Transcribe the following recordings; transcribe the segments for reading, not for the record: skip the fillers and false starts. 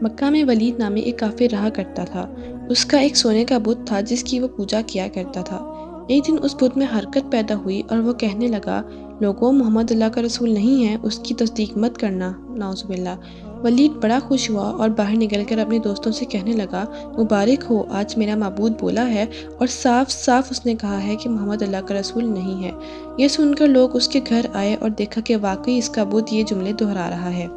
مکہ میں ولید نامی ایک کافر رہا کرتا تھا۔ اس کا ایک سونے کا بت تھا جس کی وہ پوجا کیا کرتا تھا۔ ایک دن اس بت میں حرکت پیدا ہوئی اور وہ کہنے لگا، لوگوں، محمد اللہ کا رسول نہیں ہے، اس کی تصدیق مت کرنا۔ نعوذ باللہ۔ ولید بڑا خوش ہوا اور باہر نکل کر اپنے دوستوں سے کہنے لگا، مبارک ہو، آج میرا معبود بولا ہے اور صاف صاف اس نے کہا ہے کہ محمد اللہ کا رسول نہیں ہے۔ یہ سن کر لوگ اس کے گھر آئے اور دیکھا کہ واقعی اس کا بت یہ جملے دہرا رہا ہے۔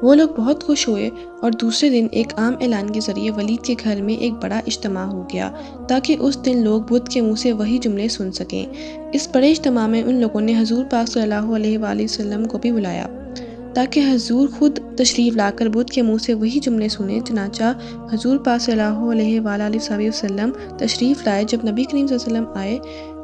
وہ لوگ بہت خوش ہوئے اور دوسرے دن ایک عام اعلان کے ذریعے ولید کے گھر میں ایک بڑا اجتماع ہو گیا تاکہ اس دن لوگ بت کے منہ سے وہی جملے سن سکیں۔ اس بڑے اجتماع میں ان لوگوں نے حضور پاک صلی اللہ علیہ وآلہ وسلم کو بھی بلایا تاکہ حضور خود تشریف لا کر بت کے منہ سے وہی جملے سنیں۔ چنانچہ حضور پاک صلی اللہ علیہ وآلہ وسلم تشریف لائے۔ جب نبی کریم صلی اللہ علیہ وسلم آئے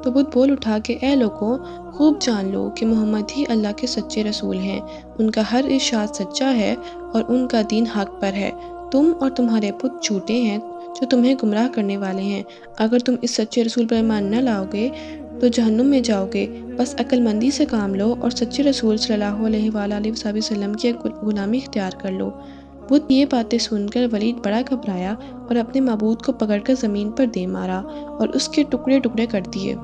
تو بت بول اٹھا کہ اے لوگوں، خوب جان لو کہ محمد ہی اللہ کے سچے رسول ہیں، ان کا ہر ارشاد سچا ہے اور ان کا دین حق پر ہے۔ تم اور تمہارے بت جھوٹے ہیں جو تمہیں گمراہ کرنے والے ہیں۔ اگر تم اس سچے رسول پر ایمان نہ لاؤ گے تو جہنم میں جاؤ گے۔ بس عقل مندی سے کام لو اور سچے رسول صلی اللہ علیہ وآلہ وسلم کی غلامی اختیار کر لو۔ بت یہ باتیں سن کر ولید بڑا گھبرایا اور اپنے معبود کو پکڑ کر زمین پر دے مارا اور اس کے ٹکڑے ٹکڑے کر دیے۔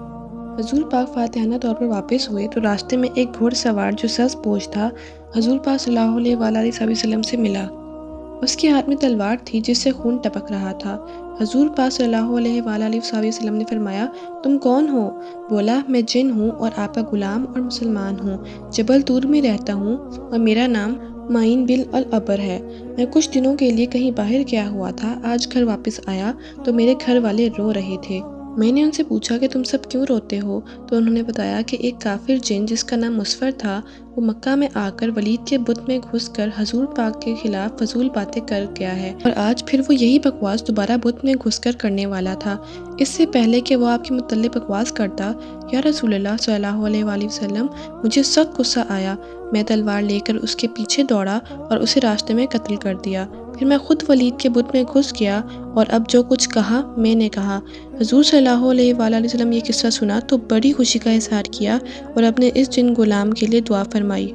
حضور پاک فاتحانہ طور پر واپس ہوئے تو راستے میں ایک گھوڑ سوار جو سبز پوش تھا حضور پاک صلی اللہ علیہ وآلہ وسلم سے ملا۔ اس کے ہاتھ میں تلوار تھی جس سے خون ٹپک رہا تھا۔ حضور پاک صلی اللہ علیہ وآلہ وسلم نے فرمایا، تم کون ہو؟ بولا، میں جن ہوں اور آپ کا غلام اور مسلمان ہوں، جبل طور میں رہتا ہوں اور میرا نام معین بن العبر ہے۔ میں کچھ دنوں کے لیے کہیں باہر گیا ہوا تھا، آج گھر واپس آیا تو میرے گھر والے رو رہے تھے۔ میں نے ان سے پوچھا کہ تم سب کیوں روتے ہو؟ تو انہوں نے بتایا کہ ایک کافر جن جس کا نام مسفر تھا وہ مکہ میں آ کر ولید کے بت میں گھس کر حضور پاک کے خلاف فضول باتیں کر گیا ہے اور آج پھر وہ یہی بکواس دوبارہ بت میں گھس کر کرنے والا تھا۔ اس سے پہلے کہ وہ آپ کے متعلق بکواس کرتا، یا رسول اللہ صلی اللہ علیہ وآلہ وسلم، مجھے سخت غصہ آیا۔ میں تلوار لے کر اس کے پیچھے دوڑا اور اسے راستے میں قتل کر دیا۔ پھر میں خود ولید کے بت میں گھس گیا اور اب جو کچھ کہا میں نے کہا۔ حضور صلی اللہ علیہ وآلہ وسلم یہ قصہ سنا تو بڑی خوشی کا اظہار کیا اور اپنے اس جن غلام کے لیے دعا فرمائی۔